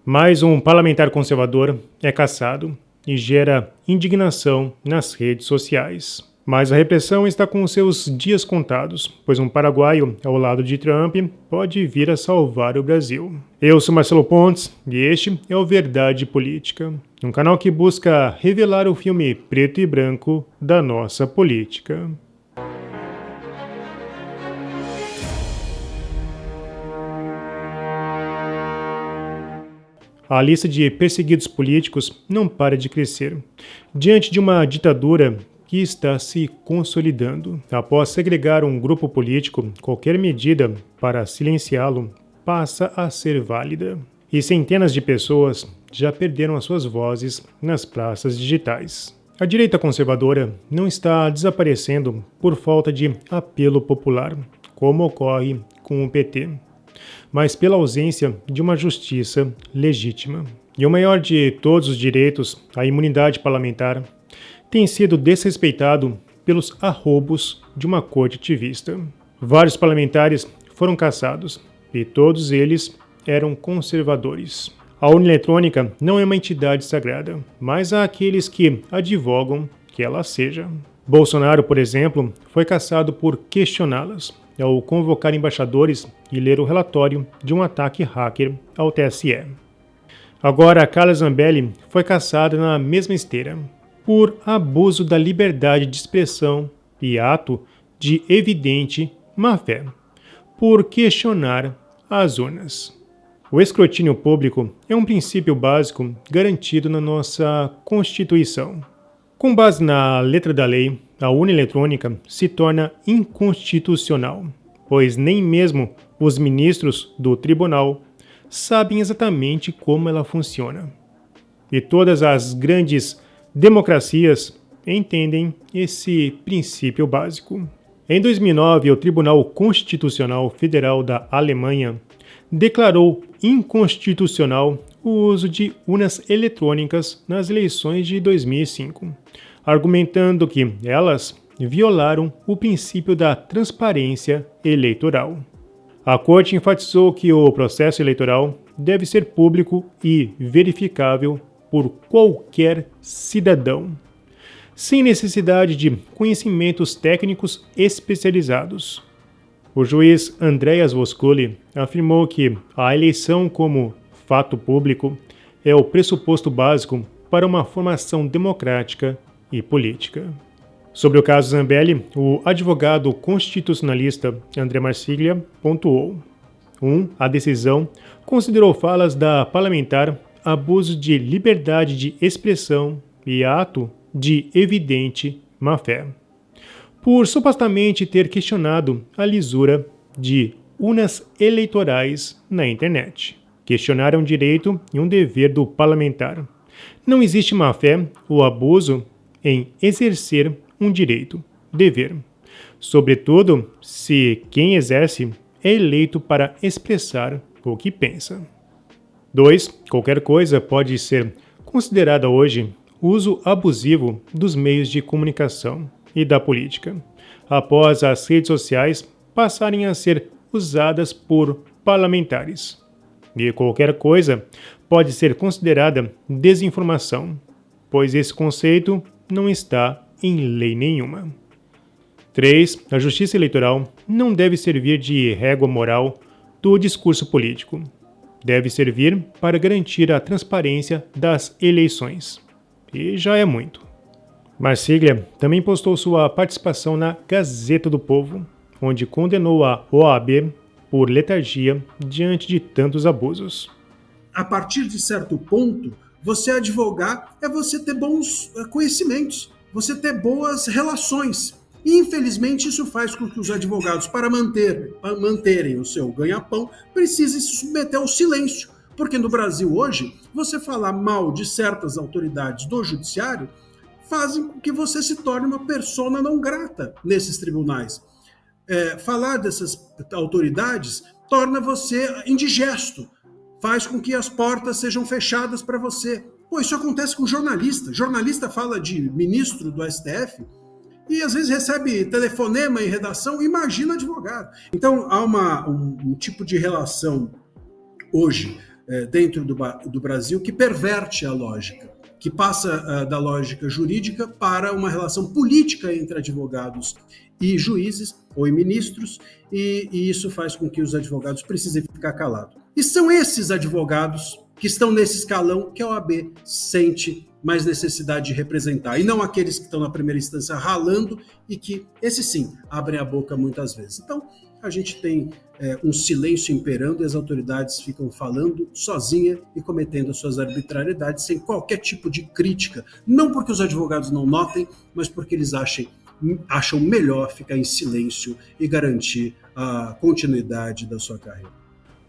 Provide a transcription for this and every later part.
Mais um parlamentar conservador é cassado e gera indignação nas redes sociais. Mas a repressão está com seus dias contados, pois um paraguaio ao lado de Trump pode vir a salvar o Brasil. Eu sou Marcelo Pontes e este é o Verdade Política, um canal que busca revelar o filme preto e branco da nossa política. A lista de perseguidos políticos não para de crescer, diante de uma ditadura que está se consolidando. Após segregar um grupo político, qualquer medida para silenciá-lo passa a ser válida. E centenas de pessoas já perderam as suas vozes nas praças digitais. A direita conservadora não está desaparecendo por falta de apelo popular, como ocorre com o PT, mas pela ausência de uma justiça legítima. E o maior de todos os direitos, a imunidade parlamentar, tem sido desrespeitado pelos arroubos de uma corte ativista. Vários parlamentares foram cassados e todos eles eram conservadores. A urna eletrônica não é uma entidade sagrada, mas há aqueles que advogam que ela seja. Bolsonaro, por exemplo, foi cassado por questioná-las ao convocar embaixadores e ler o relatório de um ataque hacker ao TSE. Agora, Carla Zambelli foi cassada na mesma esteira, por abuso da liberdade de expressão e ato de evidente má-fé, por questionar as urnas. O escrutínio público é um princípio básico garantido na nossa Constituição. Com base na letra da lei, a urna eletrônica se torna inconstitucional, pois nem mesmo os ministros do tribunal sabem exatamente como ela funciona. E todas as grandes democracias entendem esse princípio básico. Em 2009, o Tribunal Constitucional Federal da Alemanha declarou inconstitucional o uso de urnas eletrônicas nas eleições de 2005, argumentando que elas violaram o princípio da transparência eleitoral. A Corte enfatizou que o processo eleitoral deve ser público e verificável por qualquer cidadão, sem necessidade de conhecimentos técnicos especializados. O juiz Andreas Voscoli afirmou que a eleição como fato público é o pressuposto básico para uma formação democrática e política. Sobre o caso Zambelli, o advogado constitucionalista André Marsiglia pontuou: 1. A decisão considerou falas da parlamentar abuso de liberdade de expressão e ato de evidente má-fé, por supostamente ter questionado a lisura de urnas eleitorais na internet. Questionar é um direito e um dever do parlamentar. Não existe má-fé ou abuso em exercer um direito, dever, sobretudo se quem exerce é eleito para expressar o que pensa. 2. Qualquer coisa pode ser considerada hoje uso abusivo dos meios de comunicação e da política, após as redes sociais passarem a ser usadas por parlamentares. E qualquer coisa pode ser considerada desinformação, pois esse conceito não está em lei nenhuma. 3. A justiça eleitoral não deve servir de régua moral do discurso político. Deve servir para garantir a transparência das eleições. E já é muito. Marsiglia também postou sua participação na Gazeta do Povo, onde condenou a OAB por letargia diante de tantos abusos. A partir de certo ponto, você advogar é você ter bons conhecimentos, você ter boas relações. E, infelizmente, isso faz com que os advogados, para manterem o seu ganha-pão, precisem se submeter ao silêncio. Porque no Brasil hoje, você falar mal de certas autoridades do judiciário fazem com que você se torne uma persona não grata nesses tribunais. Falar dessas autoridades torna você indigesto, faz com que as portas sejam fechadas para você. Pô, isso acontece com jornalista. Jornalista fala de ministro do STF e às vezes recebe telefonema em redação, imagina advogado. Então há um tipo de relação hoje dentro do Brasil que perverte a lógica, que passa da lógica jurídica para uma relação política entre advogados e juízes ou ministros, e isso faz com que os advogados precisem ficar calados. E são esses advogados que estão nesse escalão que a OAB sente mais necessidade de representar, e não aqueles que estão na primeira instância ralando e que, esses sim, abrem a boca muitas vezes. Então, a gente tem um silêncio imperando e as autoridades ficam falando sozinha e cometendo as suas arbitrariedades sem qualquer tipo de crítica, não porque os advogados não notem, mas porque eles acham melhor ficar em silêncio e garantir a continuidade da sua carreira.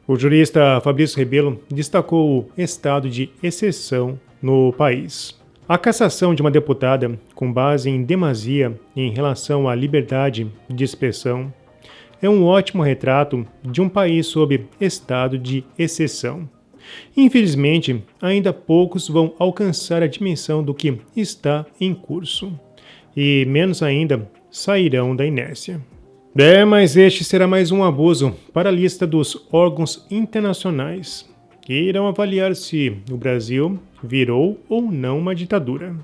O jurista Fabrício Rebelo destacou o estado de exceção no país. A cassação de uma deputada com base em demasia em relação à liberdade de expressão é um ótimo retrato de um país sob estado de exceção. Infelizmente, ainda poucos vão alcançar a dimensão do que está em curso, e menos ainda sairão da inércia. Mas este será mais um abuso para a lista dos órgãos internacionais, que irão avaliar se o Brasil virou ou não uma ditadura.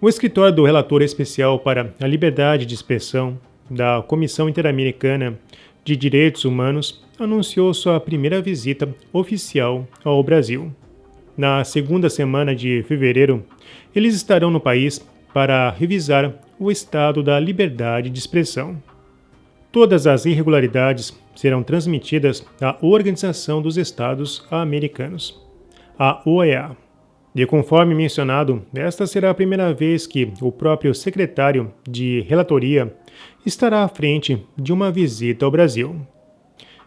O escritório do relator especial para a liberdade de expressão da Comissão Interamericana de Direitos Humanos anunciou sua primeira visita oficial ao Brasil. Na segunda semana de fevereiro, eles estarão no país para revisar o estado da liberdade de expressão. Todas as irregularidades serão transmitidas à Organização dos Estados Americanos, a OEA. E conforme mencionado, esta será a primeira vez que o próprio secretário de relatoria estará à frente de uma visita ao Brasil.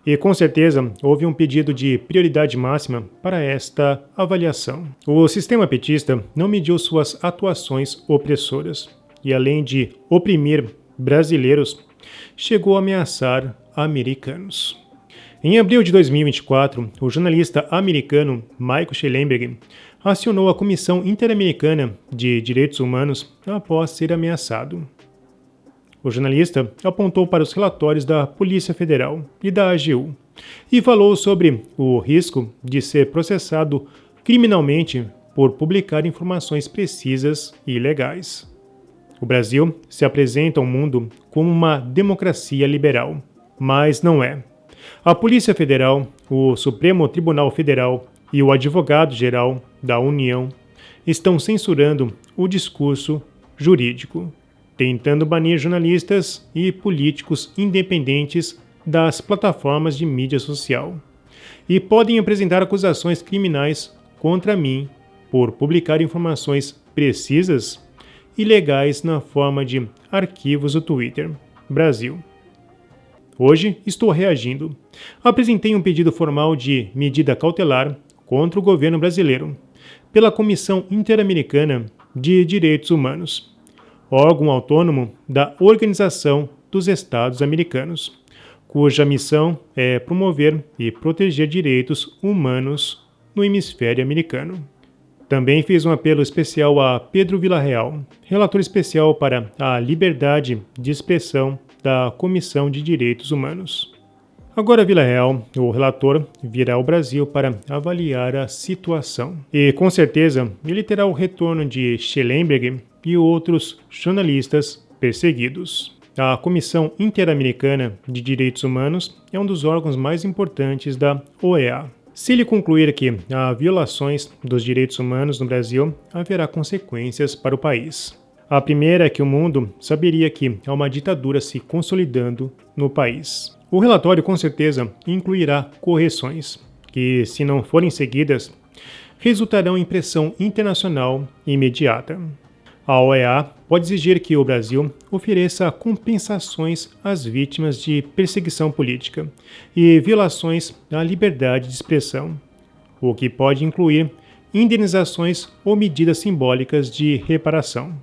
E com certeza houve um pedido de prioridade máxima para esta avaliação. O sistema petista não mediu suas atuações opressoras e, além de oprimir brasileiros, chegou a ameaçar americanos. Em abril de 2024, o jornalista americano Michael Shellenberger acionou a Comissão Interamericana de Direitos Humanos após ser ameaçado. O jornalista apontou para os relatórios da Polícia Federal e da AGU e falou sobre o risco de ser processado criminalmente por publicar informações precisas e legais. O Brasil se apresenta ao mundo como uma democracia liberal, mas não é. A Polícia Federal, o Supremo Tribunal Federal e o Advogado-Geral da União estão censurando o discurso jurídico, tentando banir jornalistas e políticos independentes das plataformas de mídia social, e podem apresentar acusações criminais contra mim por publicar informações precisas e legais na forma de arquivos do Twitter Brasil. Hoje estou reagindo. Apresentei um pedido formal de medida cautelar contra o governo brasileiro pela Comissão Interamericana de Direitos Humanos, órgão autônomo da Organização dos Estados Americanos, cuja missão é promover e proteger direitos humanos no hemisfério americano. Também fiz um apelo especial a Pedro Villarreal, relator especial para a liberdade de expressão da Comissão de Direitos Humanos. Agora Villarreal, o relator, virá ao Brasil para avaliar a situação. E com certeza ele terá o retorno de Shellenberger e outros jornalistas perseguidos. A Comissão Interamericana de Direitos Humanos é um dos órgãos mais importantes da OEA. Se ele concluir que há violações dos direitos humanos no Brasil, haverá consequências para o país. A primeira é que o mundo saberia que há uma ditadura se consolidando no país. O relatório com certeza incluirá correções, que, se não forem seguidas, resultarão em pressão internacional imediata. A OEA pode exigir que o Brasil ofereça compensações às vítimas de perseguição política e violações à liberdade de expressão, o que pode incluir indenizações ou medidas simbólicas de reparação.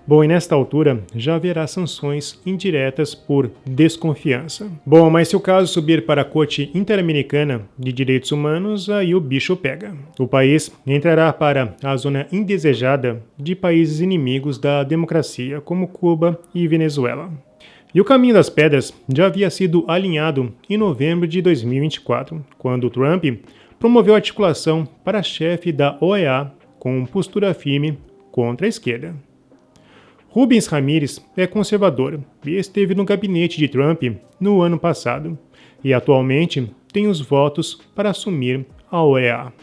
Bom, e nesta altura já haverá sanções indiretas por desconfiança. Bom, mas se o caso subir para a Corte Interamericana de Direitos Humanos, aí o bicho pega. O país entrará para a zona indesejada de países inimigos da democracia, como Cuba e Venezuela. E o caminho das pedras já havia sido alinhado em novembro de 2024, quando Trump promoveu articulação para chefe da OEA com postura firme contra a esquerda. Rubens Ramírez é conservador e esteve no gabinete de Trump no ano passado e atualmente tem os votos para assumir a OEA.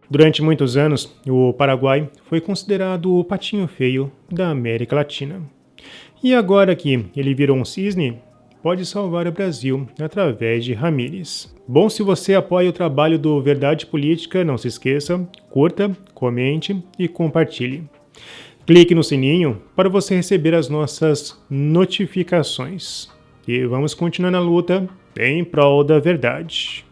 Durante muitos anos, o Paraguai foi considerado o patinho feio da América Latina. E agora que ele virou um cisne, pode salvar o Brasil através de Ramírez. Bom, se você apoia o trabalho do Verdade Política, não se esqueça, curta, comente e compartilhe. Clique no sininho para você receber as nossas notificações. E vamos continuar na luta em prol da verdade.